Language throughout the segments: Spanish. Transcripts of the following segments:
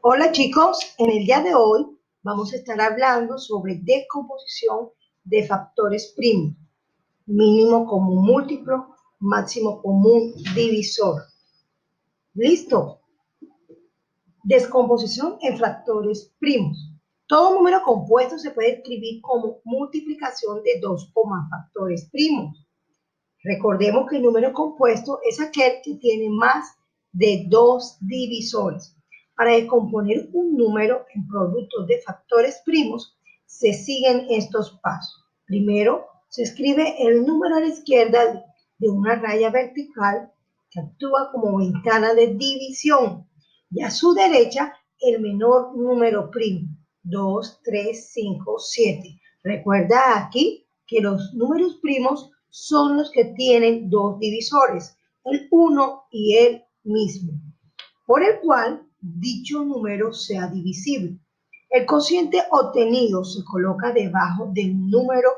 Hola chicos, en el día de hoy vamos a estar hablando sobre descomposición de factores primos, mínimo común múltiplo, máximo común divisor. ¿Listo? Descomposición en factores primos. Todo número compuesto se puede escribir como multiplicación de dos o más factores primos. Recordemos que el número compuesto es aquel que tiene más de dos divisores. Para descomponer un número en productos de factores primos, se siguen estos pasos. Primero, se escribe el número a la izquierda de una raya vertical que actúa como ventana de división y a su derecha el menor número primo, 2, 3, 5, 7. Recuerda aquí que los números primos son los que tienen dos divisores, el 1 y el mismo, por el cual dicho número sea divisible. El cociente obtenido se coloca debajo del número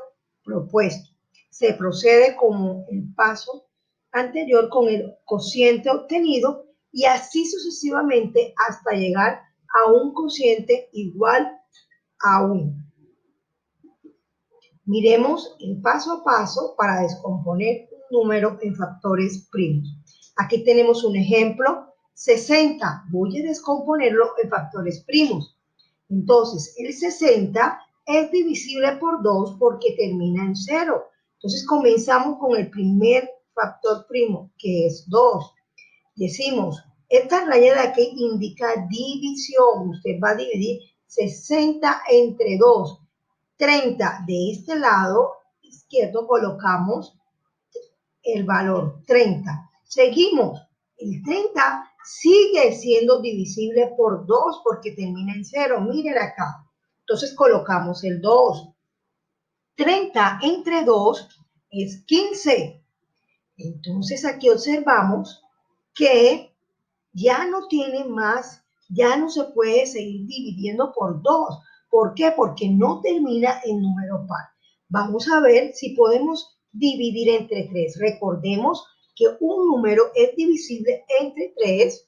propuesto. Se procede como el paso anterior con el cociente obtenido y así sucesivamente hasta llegar a un cociente igual a 1. Miremos el paso a paso para descomponer un número en factores primos. Aquí tenemos un ejemplo, 60. Voy a descomponerlo en factores primos. Entonces, el 60 es divisible por 2 porque termina en 0. Entonces, comenzamos con el primer factor primo, que es 2. Decimos, esta raya de aquí indica división. Usted va a dividir 60 entre 2. 30 de este lado izquierdo colocamos el valor 30. Seguimos. El 30 sigue siendo divisible por 2 porque termina en 0. Miren acá. Entonces colocamos el 2. 30 entre 2 es 15. Entonces aquí observamos que ya no tiene más, ya no se puede seguir dividiendo por 2. ¿Por qué? Porque no termina en número par. Vamos a ver si podemos dividir entre 3. Recordemos que un número es divisible entre 3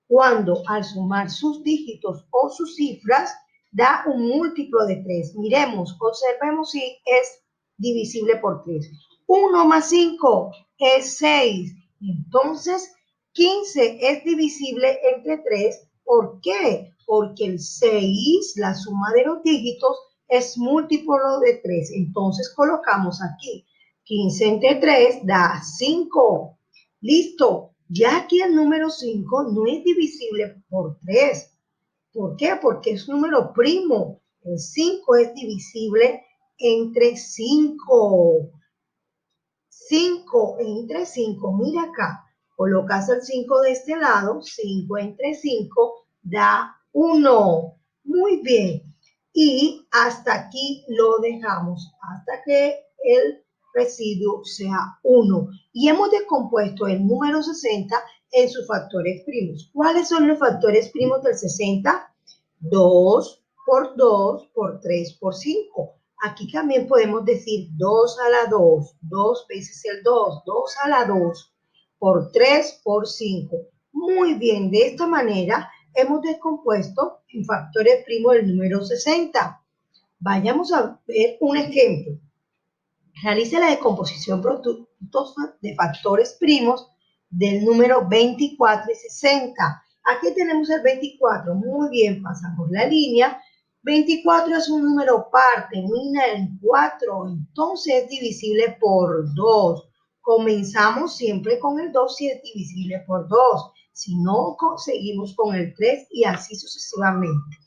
cuando al sumar sus dígitos o sus cifras da un múltiplo de 3. Miremos, observemos si es divisible por 3. 1 más 5 es 6. Entonces, 15 es divisible entre 3. ¿Por qué? Porque el 6, la suma de los dígitos, es múltiplo de 3. Entonces, colocamos aquí 15 entre 3 da 5. Listo. Ya aquí el número 5 no es divisible por 3. ¿Por qué? Porque es número primo. El 5 es divisible entre 5. 5 entre 5, mira acá, colocas el 5 de este lado, 5 entre 5 da 1. Muy bien. Y hasta aquí lo dejamos, hasta que el residuo sea 1. Y hemos descompuesto el número 60 en sus factores primos. ¿Cuáles son los factores primos del 60? 2 por 2 por 3 por 5. Aquí también podemos decir 2 a la 2, 2 veces el 2, 2 a la 2, por 3 por 5. Muy bien, de esta manera hemos descompuesto en factores primos el número 60. Vayamos a ver un ejemplo. Realice la descomposición productos de factores primos del número 24 y 60. Aquí tenemos el 24. Muy bien, pasamos la línea. 24 es un número par, termina en 4, entonces es divisible por 2. Comenzamos siempre con el 2 si es divisible por 2. Si no, seguimos con el 3 y así sucesivamente.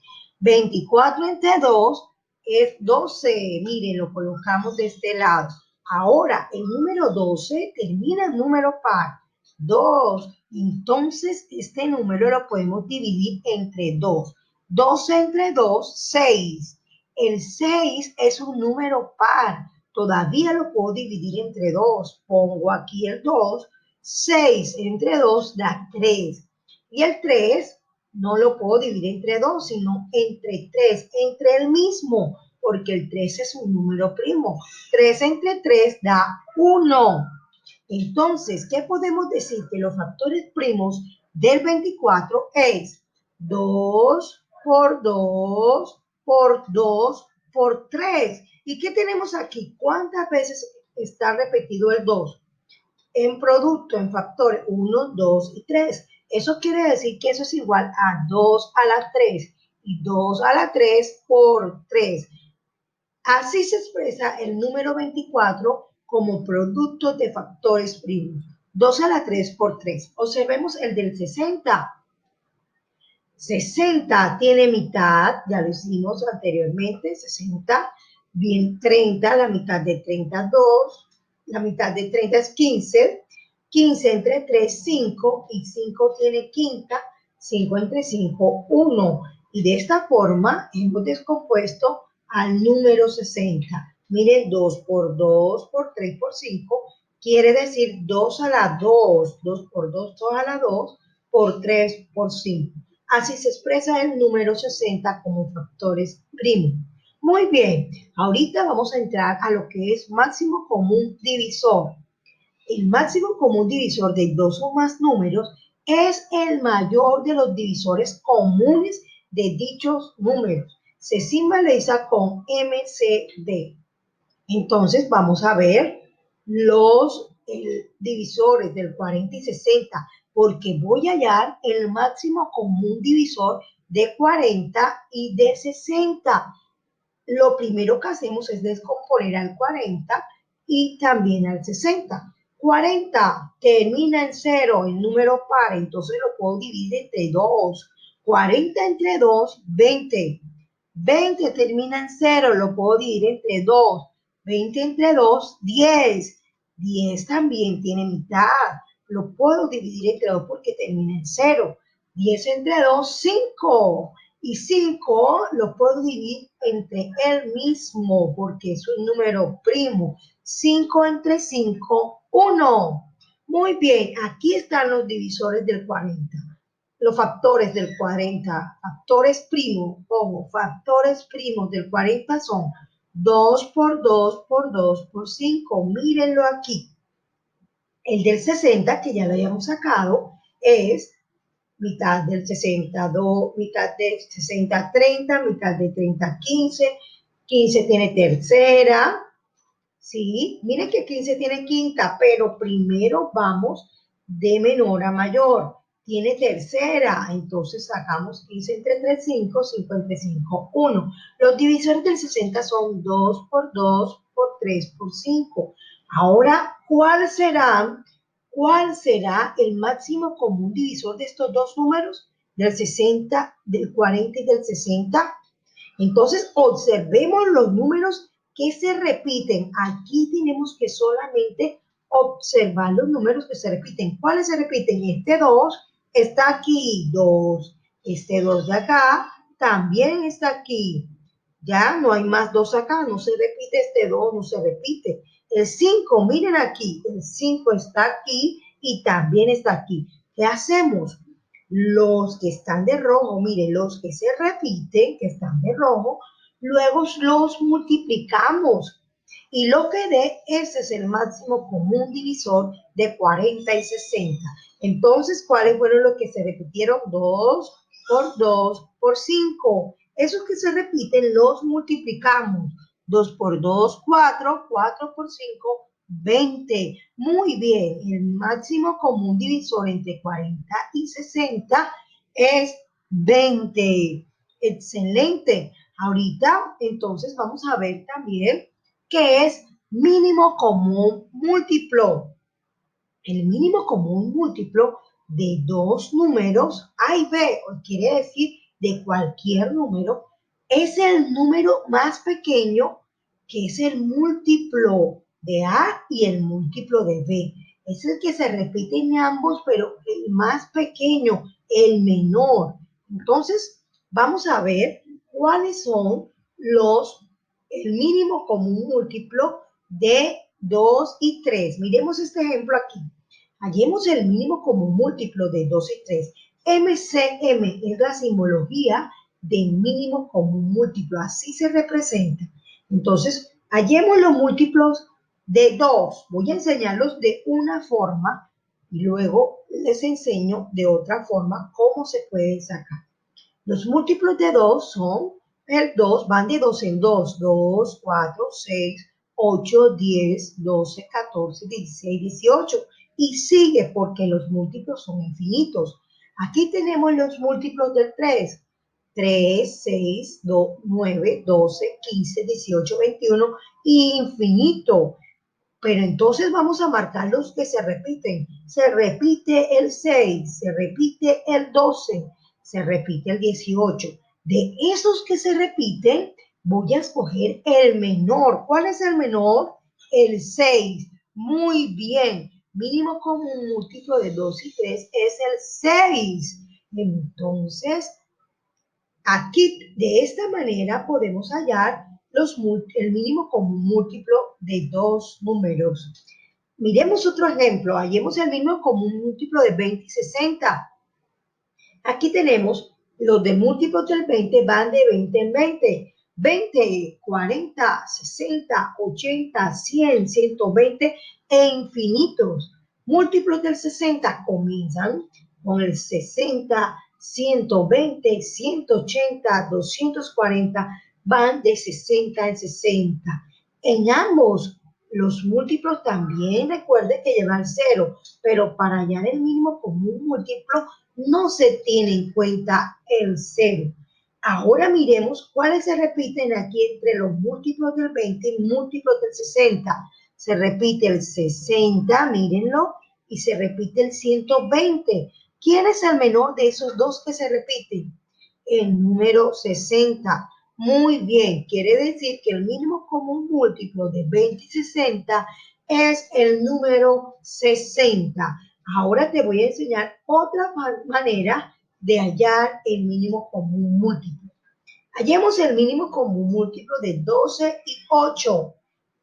24 entre 2 es 12. Miren, lo colocamos de este lado. Ahora, el número 12 termina en número par. 2. Entonces, este número lo podemos dividir entre 2. 12 entre 2, 6. El 6 es un número par. Todavía lo puedo dividir entre 2. Pongo aquí el 2. 6 entre 2 da 3. Y el 3 no lo puedo dividir entre 2, sino entre 3, entre el mismo, porque el 3 es un número primo. 3 entre 3 da 1. Entonces, ¿qué podemos decir? Que los factores primos del 24 es 2 por 2 por 2 por 3. ¿Y qué tenemos aquí? ¿Cuántas veces está repetido el 2? En producto, en factores 1, 2 y 3. Eso quiere decir que eso es igual a 2 a la 3 y 2 a la 3 por 3. Así se expresa el número 24 como producto de factores primos. 2 a la 3 por 3. Observemos el del 60. 60 tiene mitad, ya lo hicimos anteriormente, 60, bien 30, la mitad de 32, la mitad de 30 es 15, 15 entre 3, 5, y 5 tiene quinta, 5 entre 5, 1. Y de esta forma hemos descompuesto al número 60. Miren, 2 por 2 por 3 por 5, quiere decir 2 a la 2, 2 por 2, 2 a la 2, por 3 por 5. Así se expresa el número 60 como factores primos. Muy bien, ahorita vamos a entrar a lo que es máximo común divisor. El máximo común divisor de dos o más números es el mayor de los divisores comunes de dichos números. Se simboliza con MCD. Entonces vamos a ver los divisores del 40 y 60, porque voy a hallar el máximo común divisor de 40 y de 60. Lo primero que hacemos es descomponer al 40 y también al 60. 40 termina en 0, el número par, entonces lo puedo dividir entre 2. 40 entre 2, 20. 20 termina en 0, lo puedo dividir entre 2. 20 entre 2, 10. 10 también tiene mitad, lo puedo dividir entre 2 porque termina en 0. 10 entre 2, 5. Y 5 lo puedo dividir entre el mismo porque es un número primo. 5 entre 5, 1. Muy bien, aquí están los divisores del 40. Los factores del 40, factores primos, como factores primos del 40 son 2 por 2 por 2 por 5. Mírenlo aquí. El del 60, que ya lo habíamos sacado, es mitad del 62, mitad del 60, 30, mitad de 30, 15. 15 tiene tercera, ¿sí? Miren que 15 tiene quinta, pero primero vamos de menor a mayor. Tiene tercera, entonces sacamos 15 entre 3, 5, 5 entre 5, 1. Los divisores del 60 son 2 por 2 por 3 por 5. Ahora, ¿cuál será el máximo común divisor de estos dos números? Del 60, del 40 y del 60. Entonces, observemos los números que se repiten. Aquí tenemos que solamente observar los números que se repiten. ¿Cuáles se repiten? Este 2 está aquí, 2. Este 2 de acá también está aquí. Ya no hay más 2 acá, no se repite este 2, no se repite. El 5, miren aquí, el 5 está aquí y también está aquí. ¿Qué hacemos? Los que están de rojo, miren, los que se repiten, que están de rojo, luego los multiplicamos. Y lo que dé, ese es el máximo común divisor de 40 y 60. Entonces, ¿cuáles fueron los que se repitieron? 2 por 2 por 5. Esos que se repiten los multiplicamos. 2 por 2, 4, 4 por 5, 20. Muy bien, el máximo común divisor entre 40 y 60 es 20. Excelente. Ahorita, entonces, vamos a ver también qué es mínimo común múltiplo. El mínimo común múltiplo de dos números A y B, quiere decir de cualquier número, es el número más pequeño, que es el múltiplo de A y el múltiplo de B. Es el que se repite en ambos, pero el más pequeño, el menor. Entonces, vamos a ver cuáles son el mínimo común múltiplo de 2 y 3. Miremos este ejemplo aquí. Hallemos el mínimo común múltiplo de 2 y 3. MCM es la simbología del mínimo común múltiplo. Así se representa. Entonces, hallemos los múltiplos de 2. Voy a enseñarlos de una forma y luego les enseño de otra forma cómo se puede sacar. Los múltiplos de 2 son el 2, van de 2 en 2, 2, 4, 6, 8, 10, 12, 14, 16, 18. Y sigue porque los múltiplos son infinitos. Aquí tenemos los múltiplos del 3. 3, 6, 2, 9, 12, 15, 18, 21, infinito. Pero entonces vamos a marcar los que se repiten. Se repite el 6, se repite el 12, se repite el 18. De esos que se repiten, voy a escoger el menor. ¿Cuál es el menor? El 6. Muy bien. Mínimo común múltiplo de 2 y 3 es el 6. Entonces, aquí de esta manera podemos hallar el mínimo común múltiplo de dos números. Miremos otro ejemplo. Hallemos el mínimo común múltiplo de 20 y 60. Aquí tenemos los de múltiplos del 20 van de 20 en 20. 20, 40, 60, 80, 100, 120 e infinitos. Múltiplos del 60 comienzan con el 60, 120, 180, 240, van de 60 en 60. En ambos los múltiplos también recuerde que llevan 0, pero para hallar el mínimo común múltiplo no se tiene en cuenta el 0. Ahora miremos cuáles se repiten aquí entre los múltiplos del 20 y múltiplos del 60. Se repite el 60, mírenlo, y se repite el 120. ¿Quién es el menor de esos dos que se repiten? El número 60. Muy bien, quiere decir que el mínimo común múltiplo de 20 y 60 es el número 60. Ahora te voy a enseñar otra manera de hallar el mínimo común múltiplo. Hallemos el mínimo común múltiplo de 12 y 8.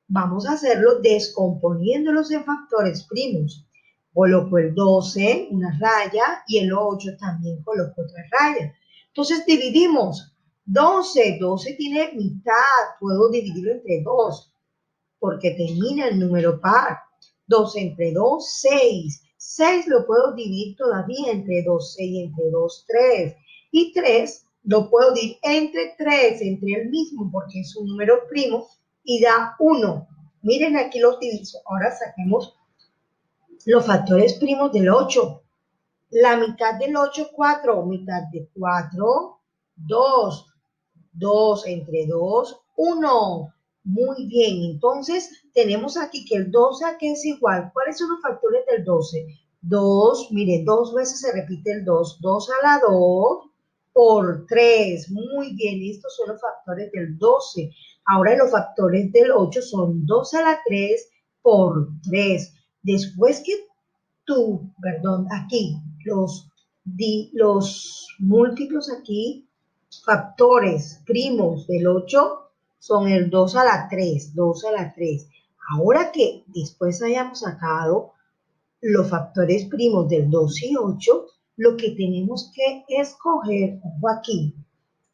Vamos a hacerlo descomponiéndolos en factores primos. Coloco el 12, una raya, y el 8 también coloco otra raya. Entonces dividimos. 12 tiene mitad, puedo dividirlo entre 2, porque termina el número par. 2 entre 2, 6. 6 lo puedo dividir todavía entre 2, 6, entre 2, 3. Y 3 lo puedo dividir entre 3, entre el mismo, porque es un número primo, y da 1. Miren aquí los diviso. Ahora saquemos los factores primos del 8. La mitad del 8, 4. Mitad de 4, 2. 2 entre 2, 1. Muy bien, entonces tenemos aquí que el 12 aquí es igual. ¿Cuáles son los factores del 12? 2, mire, 2 veces se repite el 2. 2 a la 2 por 3. Muy bien, estos son los factores del 12. Ahora los factores del 8 son 2 a la 3 por 3. Después que aquí los múltiplos aquí, factores primos del 8 son el 2 a la 3, 2 a la 3. Ahora que después hayamos sacado los factores primos del 2 y 8, lo que tenemos que escoger, ojo aquí,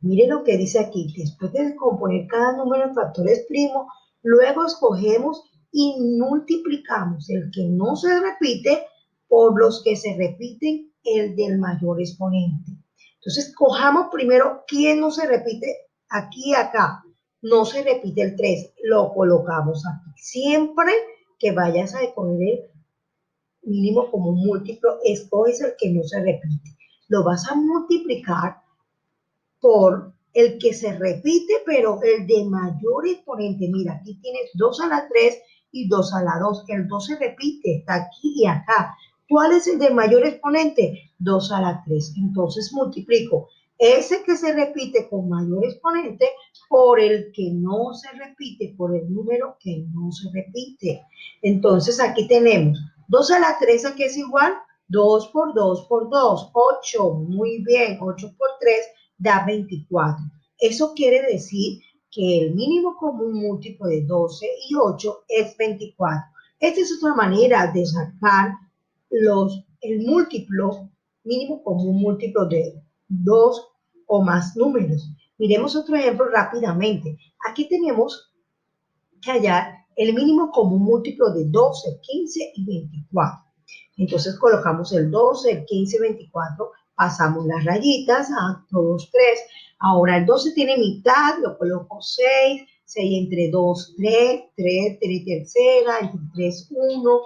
mire lo que dice aquí, después de descomponer cada número en factores primos, luego escogemos y multiplicamos el que no se repite por los que se repiten, el del mayor exponente. Entonces, cojamos primero quién no se repite aquí y acá. No se repite el 3, lo colocamos aquí. Siempre que vayas a escoger el mínimo como múltiplo, escoges el que no se repite. Lo vas a multiplicar por el que se repite, pero el de mayor exponente. Mira, aquí tienes 2 a la 3 y 2 a la 2. El 2 se repite, está aquí y acá. ¿Cuál es el de mayor exponente? 2 a la 3. Entonces multiplico ese que se repite con mayor exponente por el que no se repite, por el número que no se repite. Entonces aquí tenemos 2 a la 3, aquí es igual 2 por 2 por 2, 8. Muy bien, 8 por 3 da 24. Eso quiere decir que el mínimo común múltiplo de 12 y 8 es 24. Esta es otra manera de sacar el múltiplo, mínimo común múltiplo de 2 o más números. Miremos otro ejemplo rápidamente. Aquí tenemos que hallar el mínimo común múltiplo de 12, 15 y 24. Entonces colocamos el 12, el 15 y 24 pasamos las rayitas a todos 3. Ahora el 12 tiene mitad, lo coloco 6, 6 entre 2, 3, 3 tiene tercera, entre 3, 1,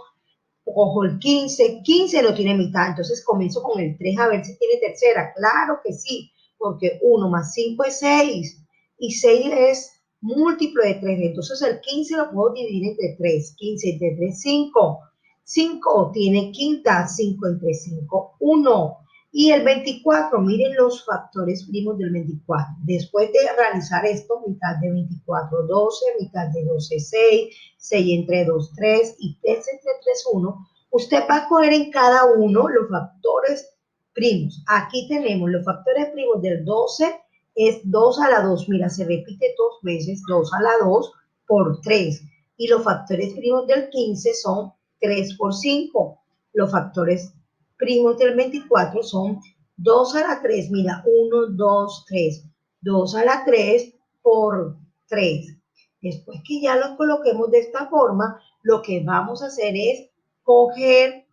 cojo el 15, 15 no tiene mitad, entonces comienzo con el 3 a ver si tiene tercera, claro que sí, porque 1 más 5 es 6, y 6 es múltiplo de 3, entonces el 15 lo puedo dividir entre 3, 15 entre 3, 5, 5 tiene quinta, 5 entre 5, 1, y el 24, miren los factores primos del 24. Después de realizar esto, mitad de 24, 12, mitad de 12, 6, 6 entre 2, 3 y 3 entre 3, 1. Usted va a coger en cada uno los factores primos. Aquí tenemos los factores primos del 12, es 2 a la 2. Mira, se repite 2 veces, 2 a la 2 por 3. Y los factores primos del 15 son 3 por 5. Los factores primos del 24 son 2 a la 3, mira, 1, 2, 3, 2 a la 3 por 3. Después que ya los coloquemos de esta forma, lo que vamos a hacer es coger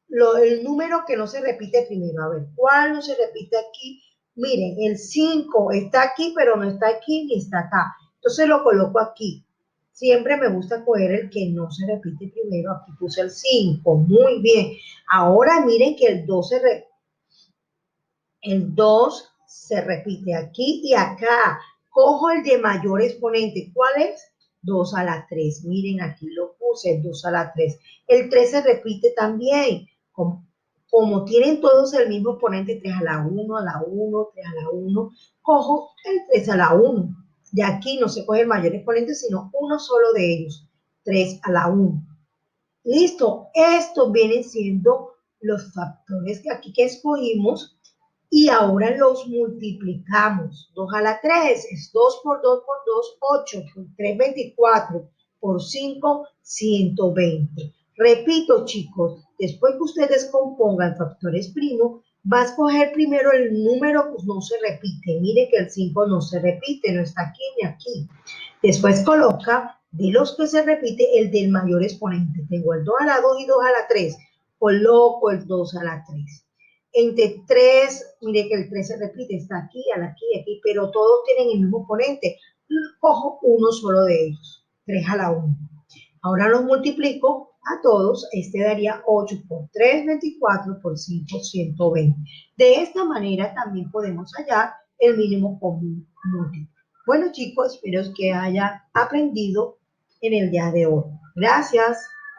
el número que no se repite primero. A ver, ¿cuál no se repite aquí? Miren, el 5 está aquí, pero no está aquí ni está acá. Entonces lo coloco aquí. Siempre me gusta coger el que no se repite primero. Aquí puse el 5. Muy bien. Ahora miren que el 2 se repite aquí y acá. Cojo el de mayor exponente. ¿Cuál es? 2 a la 3. Miren, aquí lo puse, 2 a la 3. El 3 se repite también. Como tienen todos el mismo exponente, 3 a la 1, a la 1, 3 a la 1, cojo el 3 a la 1. De aquí no se coge el mayor exponente, sino uno solo de ellos, 3 a la 1. Listo, estos vienen siendo los factores que aquí que escogimos y ahora los multiplicamos. 2 a la 3 es 2 por 2 por 2, 8, por 3, 24, por 5, 120. Repito, chicos, después que ustedes compongan factores primos, va a escoger primero el número que no se repite. Mire que el 5 no se repite, no está aquí ni aquí. Después coloca de los que se repite el del mayor exponente. Tengo el 2 a la 2 y 2 a la 3. Coloco el 2 a la 3. Entre 3, mire que el 3 se repite, está aquí, aquí, pero todos tienen el mismo exponente. Cojo uno solo de ellos, 3 a la 1. Ahora los multiplico a todos, este daría 8 por 3, 24, por 5, 120. De esta manera también podemos hallar el mínimo común múltiplo. Bueno chicos, espero que hayan aprendido en el día de hoy. Gracias.